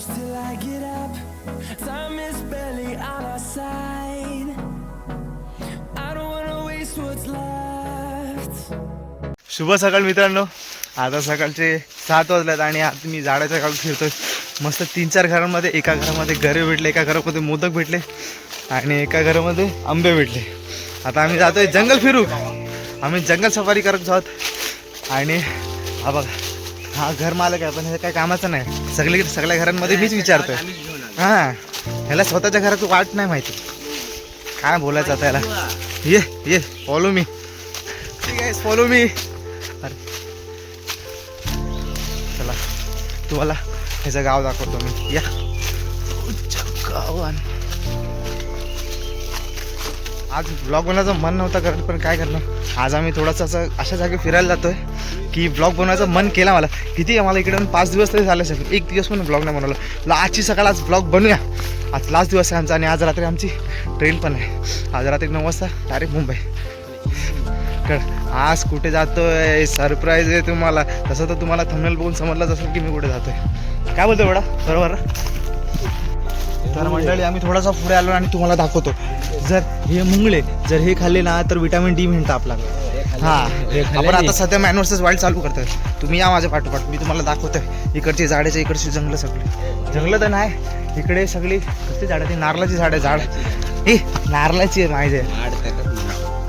till I get up. Time is barely on our side. I don't wanna waste what's left. शुभ सकाळ मित्रांनो. आता सकाळचे 7 वाजलेत आणि आता मी झाडाच्या गावी फिरतोय. मस्त 3-4 घरांमध्ये, एका घरामध्ये गरे भेटले, एका घरामध्ये मोदक भेटले आणि एका घरामध्ये आंबे भेटले. आता आम्ही जातोय जंगल फिरू. आम्ही जंगल सफारी करत आहोत. आणि हा बघा, हा घर मालक आहे पण हे काय कामाचं नाही. सगळ्या घरांमध्ये मीच विचारतोय. हां, ह्याला स्वतःच्या घराचं वाट नाही माहिती. काय बोलायचं आता याला. ये फॉलो मी. ठीक आहे, फॉलो मी. अरे चला, तुम्हाला ह्याचं गाव दाखवतो मी. या गावान आज ब्लॉग बनवायचं मन नव्हतं करत, पण काय करणार. आज आम्ही थोडंसं असं अशा जागी फिरायला जातोय की ब्लॉग बनवायचं मन केला मला. किती आम्हाला इकडे 5 दिवस तरी झाले असेल. 1 दिवस पण ब्लॉग नाही बनवला. आजची सकाळ आज ब्लॉग बनवूया. आज लास्ट दिवस आहे आमचा आणि आज रात्री आमची ट्रेन पण आहे. आज रात्री 9 वाजता डायरेक्ट मुंबई. आज कुठे जातोय सरप्राईज आहे तुम्हाला. तसं तर तुम्हाला थंबनेल बघून समजलंच असेल की मी कुठे जातोय. काय बोलतोय बडा, बरोबर. तर मंडळी आम्ही थोडासा पुढे आलो आणि तुम्हाला दाखवतो. जर हे मुंगळे जर हे खाल्ले ना तर विटॅमिन डी मिळतं आपल्याला. हां, आपण आता सध्या मॅन वर्सेस वाईल्ड चालू करतोय. तुम्ही या माझ्या पाठोपाठ, मी तुम्हाला दाखवतोय. इकडची झाडाचे, इकडची जंगलं सगळी. जंगलं तर नाही, इकडे सगळी कसली झाडं. ती नारळाची झाड आहे. झाड हे नारळाची आहे माहिती आहे.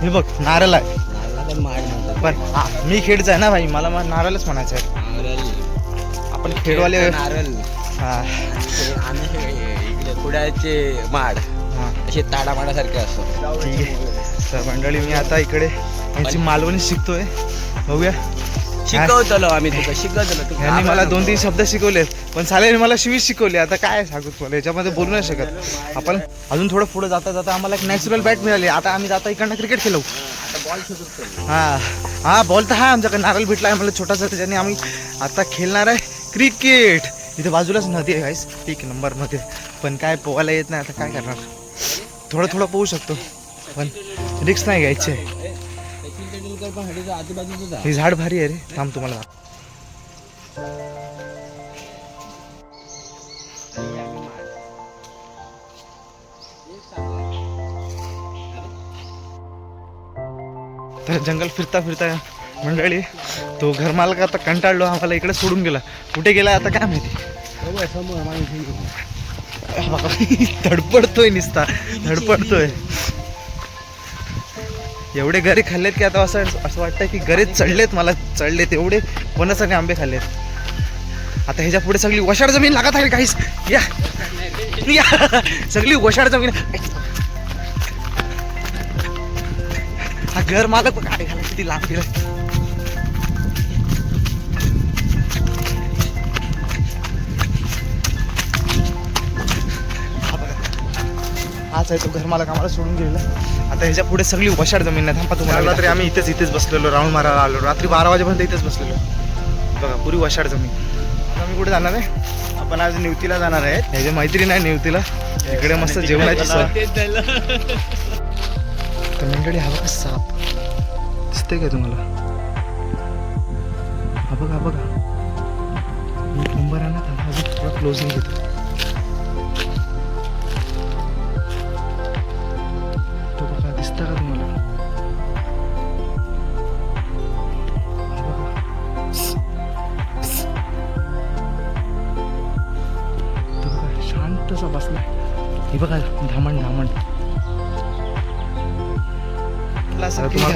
हे बघ नारळ आहे. पण मी खेडचा आहे ना भाई, मला नारळच म्हणायचं आहे. आपण खेडवाले. हां, पुढ्याचे माड असे ताडामाडासारखे असतो. ठीक आहे. तर मंडळी मी आता इकडे यांची मालवणी शिकतोय. बघूया. शिकवतो आम्ही तुला, शिकवतो. यांनी मला 2-3 शब्द शिकवलेत, पण साल्याने मला शिवीच शिकवली. आता काय सांगू तुम्हाला, याच्यामध्ये बोलू नाही शकत आपण. अजून थोडं पुढे जाता जाता आम्हाला एक नॅचरल बॅट मिळाली. आता आम्ही जाता इकडनं क्रिकेट खेळू. हां, बॉल तर आहे आमच्याकडे. नारळ भेटला आहे मला छोटासा, त्याच्याने आम्ही आता खेळणार आहे क्रिकेट. इथे बाजूलाच नदी आहे गाईस, 1 नंबर मध्ये. पण काय पोहायला येत नाही. आता काय करणार. थोडं पोहू शकतो पण रिक्स नाही घ्यायची. हे झाड भारी आहे रे. थांब तुम्हाला तर जंगल फिरता मंडळी तो घर मालक आता कंटाळलो, आम्हाला इकडे सोडून गेला. कुठे गेला आता काय माहिती. धडपडतोय निसता, धडपडतोय. एवढे गरे खाल्लेत की आता असं वाटतं की गरे चढलेत. मला चढलेत एवढे. कोणासाठी आंबे खाल्लेत. आता ह्याच्या पुढे सगळी वशाड जमीन लागत आहे काहीच. या सगळी वशाड जमीन. हा घर मालक काय घाला किती लांब गेला. हाच आहे तो घर मालक, आम्हाला सोडून गेलेला. आता ह्याच्या पुढे सगळी वशाड जमीन नाही. थांबा तुम्हाला. रात्री आम्ही इथेच बसलेलो, राऊंड मारायला आलो. रात्री 12 वाजेपर्यंत इथेच बसलेलो. बघा पुरी वशाड जमीन. आता आम्ही कुठे जाणार आहे. आपण आज निवतीला जाणार आहे. ह्याची मैत्रीण आहे निवतीला. इकडे मस्त जेवणाची सोय. तर मंडळी हा बघा साप दिसतंय का तुम्हाला. हा बघा 1 नंबर आहे ना. अजून थोडा क्लोजिंग घेतो. तो बघा दिसता का तुम्हाला. तो बघा शांतसा बसलाय. हे बघा धामण.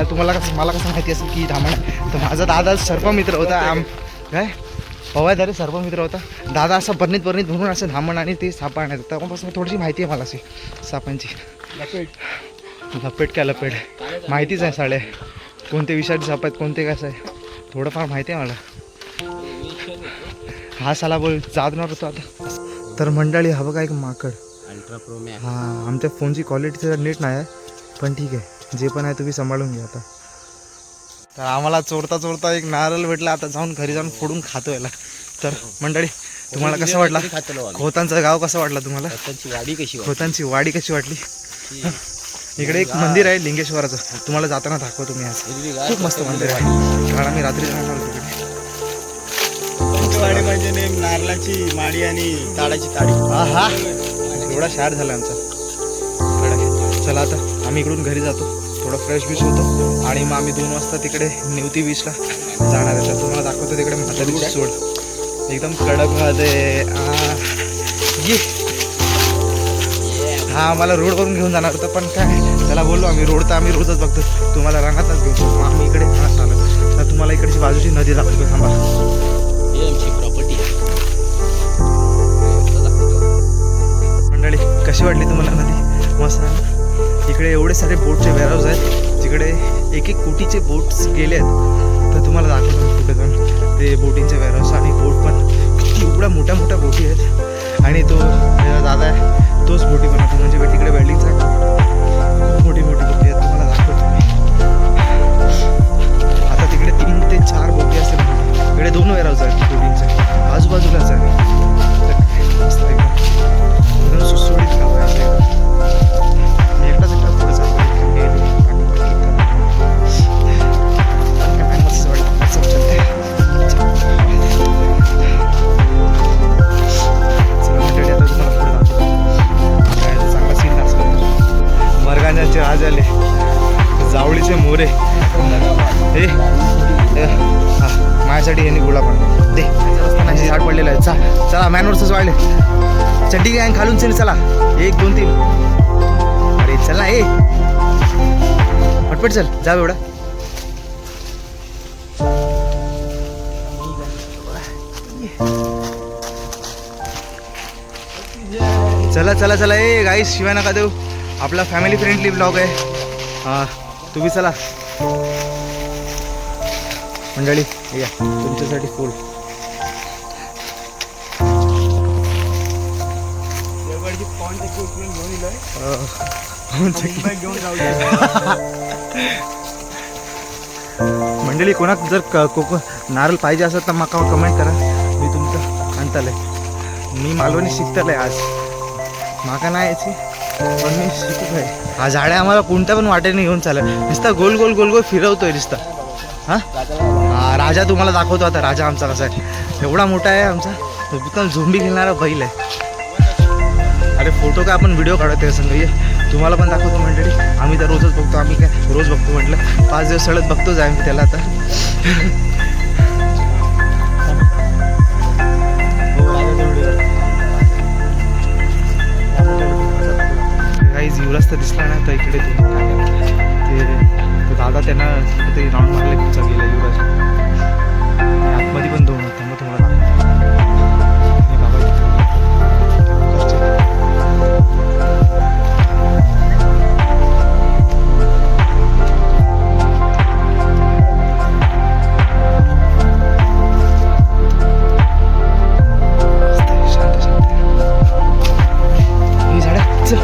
तुम्हाला मला कसं माहिती असेल की धामण. तर माझा दादा सर्पमित्र होता. काय पवायदारी सर्पमित्र होता. दादा असा बरणीत भरून असं धामण आणि ते साप आणायचं. तेव्हापासून थोडीशी माहिती आहे मला अशी सापांची. लपेट माहितीच आहे साड्या. कोणते विषारी साप आहेत, कोणते कसं आहे, थोडंफार माहिती आहे मला. हा साला बोल जादणार होतो आता. तर मंडळी हा बघा एक माकड. हां, आमच्या फोनची क्वालिटी नीट नाही आहे, पण ठीक आहे. जे पण आहे तुम्ही सांभाळून घ्या आता. तर आम्हाला चोरता एक नारळ भेटला. आता घरी जाऊन फोडून खातो याला. तर मंडळी तुम्हाला कसं वाटला खोतांचं गाव, कसं वाटलं तुम्हाला. खोतांची वाडी कशी वाटली. इकडे एक मंदिर आहे लिंगेश्वराचं, तुम्हाला जाताना दाखवतो मी. आज खूप मस्त मंदिर आहे, कारण आम्ही रात्री जाणार होतो तिकडे. सगळं. म्हणजे नेम नारळाची माडी आणि ताडाची ताडी. हा एवढा शार झाला आमचा. कडक. चला आता आम्ही इकडून घरी जातो, थोडं फ्रेश बीच होतो आणि मग आम्ही 2 वाजता तिकडे नेवती बीचला जाणार आहे. तर तुम्हाला दाखवतो तिकडे म्हातारीची सोड एकदम कडक मध्ये. ये हा आम्हाला रोडवरून घेऊन जाणार होतं, पण काय त्याला बोललो आम्ही रोड तर आम्ही रोजच बघतो, तुम्हाला रंगातच घेऊन मग आम्ही इकडे आलो. तर तुम्हाला इकडची बाजूची नदी दाखवतो, थांबा. ही आमची प्रॉपर्टी आहे. मंडळी कशी वाटली तुम्हाला नदी? मस्त आहे ना? इकडे एवढे सारे बोटचे वेअरहाऊस आहेत जिकडे 1-1 कोटीचे बोट्स गेले आहेत. तर तुम्हाला दाखवतो कुठे जाऊन ते बोटिंगचे वेअरहाऊस. आणि बोट पण किती एवढ्या मोठ्या मोठ्या बोटी आहेत. आणि तो दादा आहे तोच बोटी बनवतो, म्हणजे तिकडे वेल्डिंगचा खूप मोठी मोठी बोटी आहेत, तुम्हाला दाखवतो मी. आता तिकडे 3 ते 4 बोटी असतील. इकडे 2 वेअरहाऊस आहेत बोटिंगचे, आजूबाजूलाच आहे. मस्त एकदम सुसुडीत गाव आहे असं एकदम. मी एकटाच पुढे चालतो. मस्त वाटतं, मस्त चलते. मरगाण्याचे राज आले, जावळीचे मोरे. हे हा माझ्यासाठी हे गोळा पण दे. रस्त्याने झाड पडलेलं आहे. चला मॅनवरच वाढले. चड्डी गँग खालून चल, चला 1 2 3. अरे चल ना, ए पटपट चल, जा एवढा. चला चला चला, ए गाईस शिवाय नका देऊ, आपला फॅमिली फ्रेंडली ब्लॉग आहे. हां तुम्ही चला मंडळी, या तुमच्यासाठी फुल. मंडळी कोणाक जर नारळ पाहिजे असेल तर माका कमेंट करा, मी तुमचं आणताले. मी मालवणी शिकताले आज, माका नाही यायची पण मी शिकत आहे. हा झाडे आम्हाला कोणत्या पण वाटेने घेऊन चालत, नुसता गोल गोल गोल गोल फिरवतोय नुसता. हां हा राजा तुम्हाला दाखवतो आता. राजा आमचा कसा आहे, एवढा मोठा आहे आमचा, एकदम झोंबी घेणारा बैल आहे. अरे फोटो काय आपण व्हिडिओ काढतो त्या संग, ये तुम्हाला पण दाखवतो मंडळी. आम्ही तर रोजच बघतो, आम्ही काय रोज बघतो म्हटलं, 5 दिवस सळत बघतोच आहे आम्ही त्याला आता. काहीच युवराज तर दिसला नाही. तर इकडे ते दादा त्यांना कुठेतरी राऊंड मारले, तुमचा गेला युवराज. आतमध्ये पण 2 होता, मग तुम्हाला शांत शांत ही झाडं. चल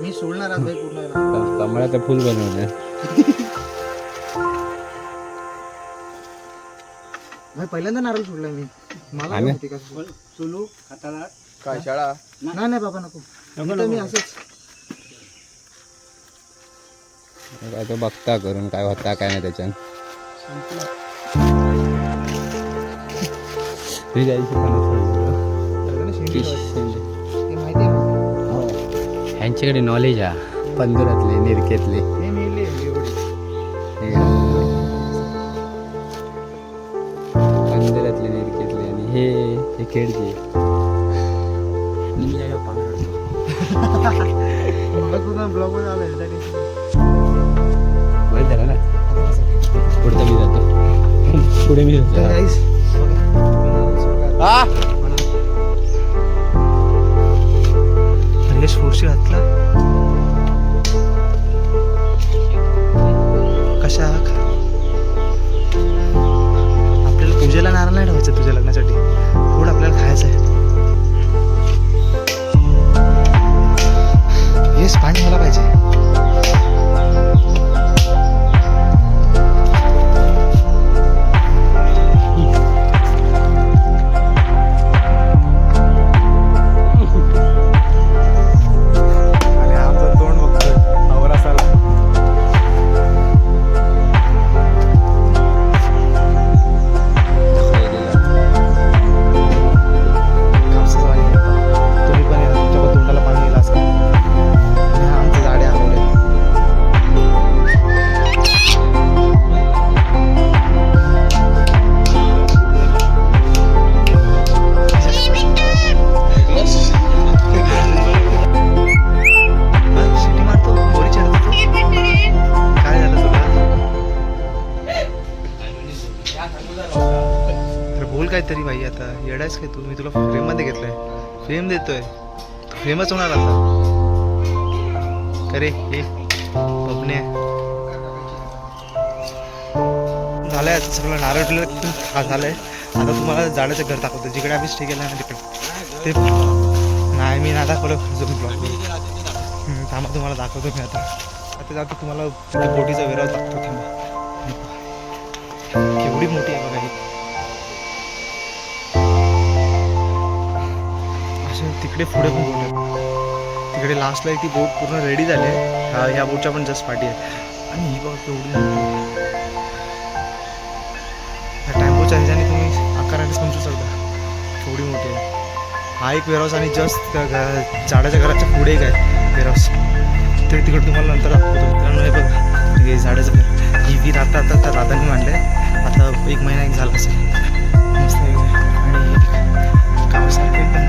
मी सोडणार आहे पूर्ण. कमळाचं फुल बनवलं. पहिल्यांदा नारळ सोडला मी. मला आम्ही? माहिती का सुलू हाताला काय शाळा? नाही नाही बाबा नको. मी असंच काय तो बघता करून काय होता काय नाही त्याच्यात. ह्यांच्याकडे नॉलेज आहे पंधरातले निरकेतले. पंधरातले निरकेतले आणि हे खेळचे. ब्लॉग. 1 पुढे मी जातो पुढे मी जातो गाईस यश फोडशी घातला कशा आपल्याला पूजेला नारळ नाही ठेवायचं तुझ्या लग्नासाठी फूड आपल्याला खायचं आहे येस पाणी मला पाहिजे आणि आमचं तोंड बघतोय आवरासाला कापसाचं पाणी येतं. तुम्ही पण या, तुमच्या पण तोंडाला पाणी गेलं असं आणि हा आमचे झाडे आवडले शिटी मारतो गोरी चढतो काय झालं तुला अरे बोल काहीतरी भाई आता येडायस काय तू मी तुला फ्रेम मध्ये घेतलंय फेम देतोय तू फेमस होणार आता करे हे बबने झालंय आता सगळं नारळ झालंय आता तुम्हाला झाडाचं घर दाखवतो जिकडे आम्ही स्टे केलं ना तिकडे ते नाही मी नाही दाखवलं अजून ब्लॉग थांबा तुम्हाला दाखवतो मी आता जातो तुम्हाला बोटीचा वेराव दाखवतो थांबा केवढी मोठी आहे बघा ही असे तिकडे पुढे पण बोट आहे तिकडे लास्टला ती बोट पूर्ण रेडी झाली आहे ह्या बोटच्या पण जस्ट पाठी आहे आणि ही बघा केवढी ह्या टेम्पोच्या ह्याच्याने तुम्ही आकाराने समजू शकता केवढी मोठी आहे हा एक वेअरहाऊस आणि जस्ट झाडाच्या घराच्या पुढे एक आहे वेअरहाऊस ते तिकडे तुम्हाला नंतर दाखवतो मित्रांनो हे बघा हे झाडाचं घर ही वीर आता दादांनी मांडलं आहे आता 1 महिना एक झाला असेल मस्त आहे आणि गावासारखं एकदम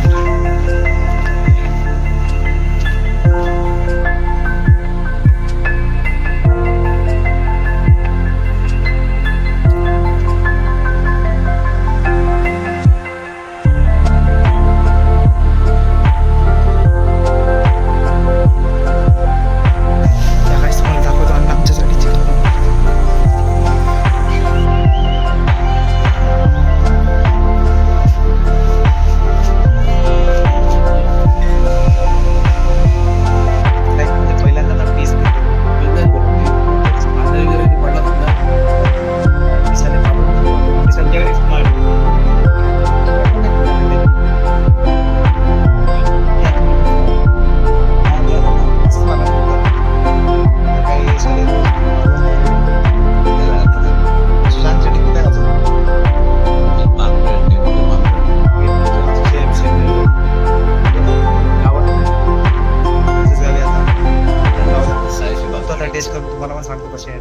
टेस्ट करून तुम्हाला पण सांगतो कसे आहे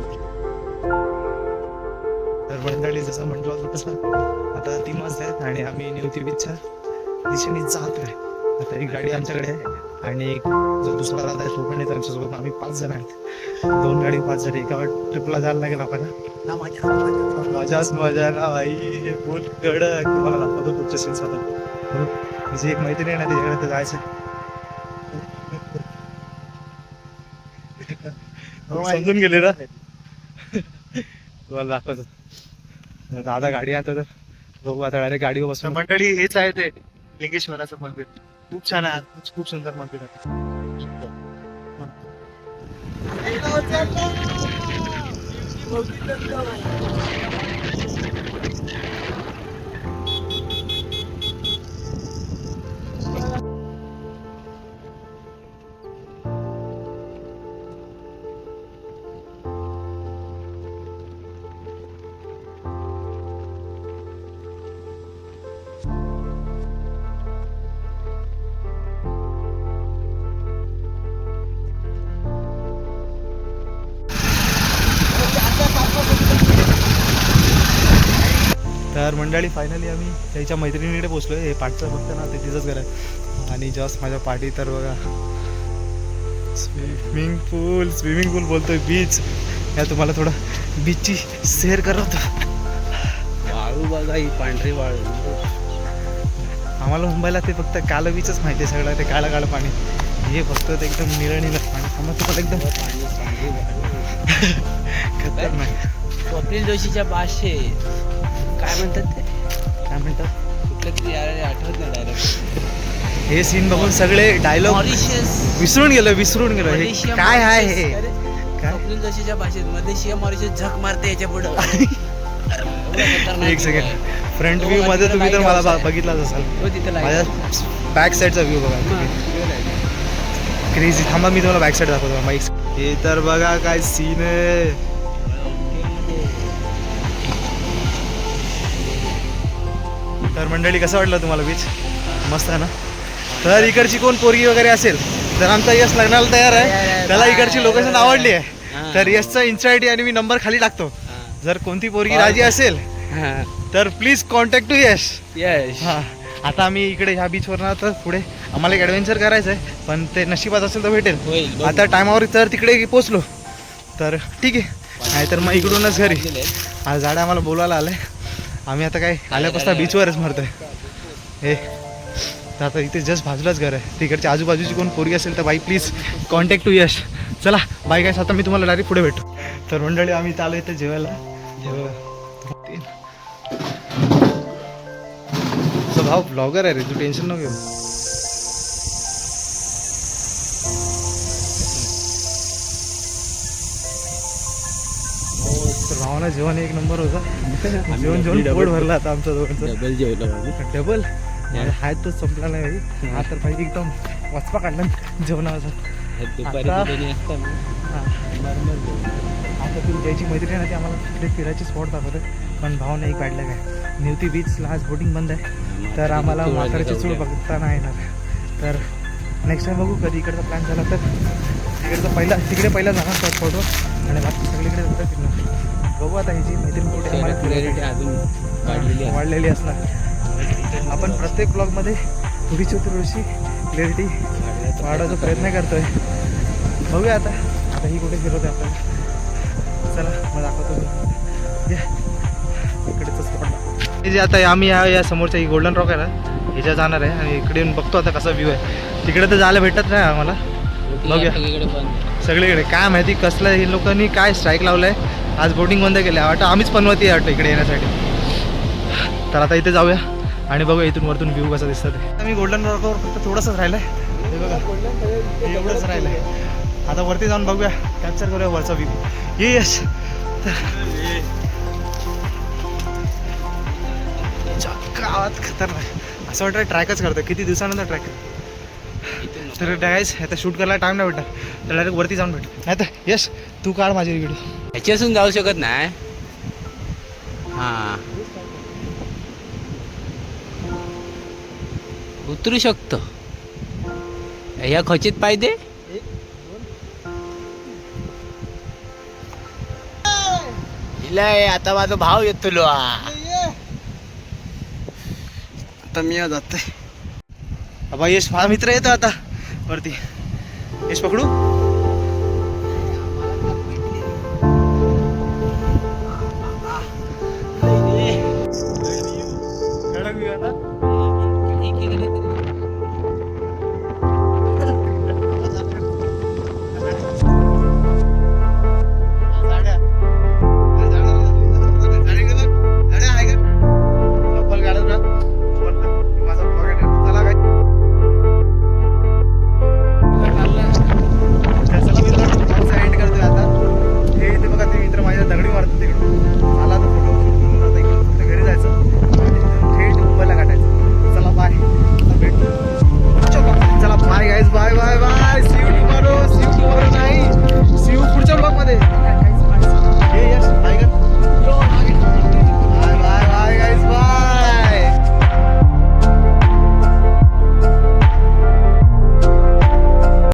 तर मंडळी जसं म्हटलं होतं तसं आता 3 वाजले आहेत आणि आम्ही निवती बीचच्या दिशेने जात आहे आता एक गाडी आमच्याकडे आहे आणि एक जो दुसरा दादा आहे तो पण आहे त्यांच्यासोबत आम्ही 5 जण आहेत 2 गाडी 5 जण एका ट्रिपला जायला लागेल आपल्याला मजाच मजा ना भाई बोल कडक तुम्हाला दाखवतो पुढच्या सीन्स आता म्हणजे एक मैत्रीण आहे ना त्याच्याकडे तर जायचं समजून गेले ना तुम्हाला दाखवतो दादा गाडी आणतो तर बघू आता डायरेक्ट गाडीवर बसून मंडळी हेच आहे ते लिंगेश्वराचं मंदिर खूप छान आहे खूप सुंदर मंदिर आहे तर मंडळी फायनली आम्ही त्याच्या मैत्रिणीकडे पोचलो आहे. हे पाठचं बघतं ना ते तिचंच घर आहे. आणि जस्ट माझ्या पाठी तर बघा स्विमिंग पूल बोलतोय बीच. या तुम्हाला थोडं बीचची सैर करत. वाळू बघा ही पांढरी वाळू. आम्हाला मुंबईला ते फक्त काळं बीचच माहिती आहे सगळं, ते काळं काळं पाणी. हे फक्त ते एकदम निळं निळं पाणी. आम्हाला तुम्हाला एकदम खतरनाक. स्वप्नील जोशीच्या भाषेत काय म्हणतात ते, काय म्हणतात, कुठलं तरी यार आठवत नाही डायरेक्ट. हे सीन बघून सगळे डायलॉग मॉरिशस विसरून गेलो. हे मलेशिया, काय आहे हे मॉरिशस. अरे, काय? स्वप्नील जोशीच्या भाषेत मलेशिया मॉरिशस झक मारते याच्या पुढं. एक सेकंड, फ्रंट व्ह्यू मध्ये तुम्ही तर मला बघितलाच असाल. माझ्या बॅक साईडचा व्ह्यू बघा, क्रेझी. थांबा मी तुम्हाला बॅक साईड दाखवतो माईक. हे तर बघा काय सीन आहे. तर मंडळी कसं वाटलं तुम्हाला बीच? मस्त आहे ना. तर इकडची कोण पोरगी वगैरे असेल तर आमचा यश लग्नाला तयार आहे. त्याला इकडची लोकेशन आवडली आहे तर यशचा इन्स्टा आयडी आणि मी नंबर खाली टाकतो. जर कोणती पोरगी राजी असेल तर प्लीज कॉन्टॅक्ट टू यश. यश. हां, आता आम्ही इकडे ह्या बीचवर ना तर पुढे आम्हाला एक ॲडव्हेंचर करायचं आहे, पण ते नशिबात असेल तर भेटेल. होईल. आता टायमावर तर तिकडे पोचलो तर ठीक आहे, नाहीतर मग इकडूनच घरी. आज झाडं आम्हाला बोलवायला आलंय. आम्ही आता काय आल्यापासून बीचवरच मरतोय. हे तर आता इथे जस्ट बाजूलाच घर आहे. तिकडची आजूबाजूची कोण पोरगी असेल तर बाई प्लीज कॉन्टॅक्ट टू यश. चला बाय गाईस, आता मी तुम्हाला डायरेक्ट पुढे भेटतो. तर मंडळी आम्ही चालू इथे जेवायला. तुझा भाऊ ब्लॉगर आहे रे, तू टेन्शन नको घेऊ. भावना जेवण एक नंबर होता. जेवण पोट भरला आता आमचं दोघांचं. डबल जेवलं. डबल हाय तो संपला नाही भाई. हा तर भाई एकदम वाचपा काढला जेवणाचा. दुपारी आता- बिर्याणी असतं ना. आता तुम्ही ज्याची मैत्रीण आहे ती आम्हाला तिकडे फिरायची स्पॉट दाखवते, पण भावना एक काढलं काय, निवती बीचला आज बोटिंग बंद आहे तर आम्हाला म्हाताऱ्याची चूळ बघता नाही येणार. तर नेक्स्ट टाइम बघू कधी इकडचा प्लॅन झाला तर तिकडे पहिला जाणार स्पॉटवर आणि बाकी सगळीकडे कुठे फिरणार. बघू आता ह्याची मैत्रीण कुठे आम्हाला क्लॅरिटी अजून वाढलेली आहे. वाढलेली असणार. आपण प्रत्येक ब्लॉगमध्ये थोडीशी क्लॅरिटी वाढवायचा प्रयत्न करतोय. बघूया आता ही कुठे फिरवते आपल्याला. चला मग दाखवतो मी इकडेच स्पॉट. हे जे आता आम्ही या समोरच्या गोल्डन रॉक आहे ना ह्याच्या जाणार आहे आणि इकडे येऊन बघतो आता कसा व्ह्यू आहे. तिकडे तर जायला भेटत नाही आम्हाला. बघूया सगळीकडे काय माहिती कसलं हे लोकांनी काय स्ट्राईक लावलं आहे. आज बोटिंग बंद केलं आहे वाटतं. आम्हीच पनवती आहे वाटतं इकडे येण्यासाठी. तर आता इथे जाऊया आणि बघूया इथून वरतून व्ह्यू कसा दिसतं ते. आता मी गोल्डन रॉकवर फक्त थोडंसंच राहिलं आहे. हे बघा एवढंच राहिलं आहे. आता वरती जाऊन बघूया, कॅप्चर करूया वरचा व्ह्यू. ये यश. गावात खतरनाक असं वाटतं ट्रॅकच करतो. किती दिवसानंतर ट्रॅक. तर गाईस आता शूट करायला टाइम नाही भेटत तर डायरेक्ट वरती जाऊन भेट. नाही तर यश तू काढ माझी व्हिडिओ. ह्याच्यासून जाऊ शकत नाही. हां उतरू शकतो. ह्या खचित पाहिजे. आता माझा भाव येतो. आता मी जातोय. बाबा यश माझा मित्र येतो आता वरती. यश पकडू. कडक व्ह्यू आता.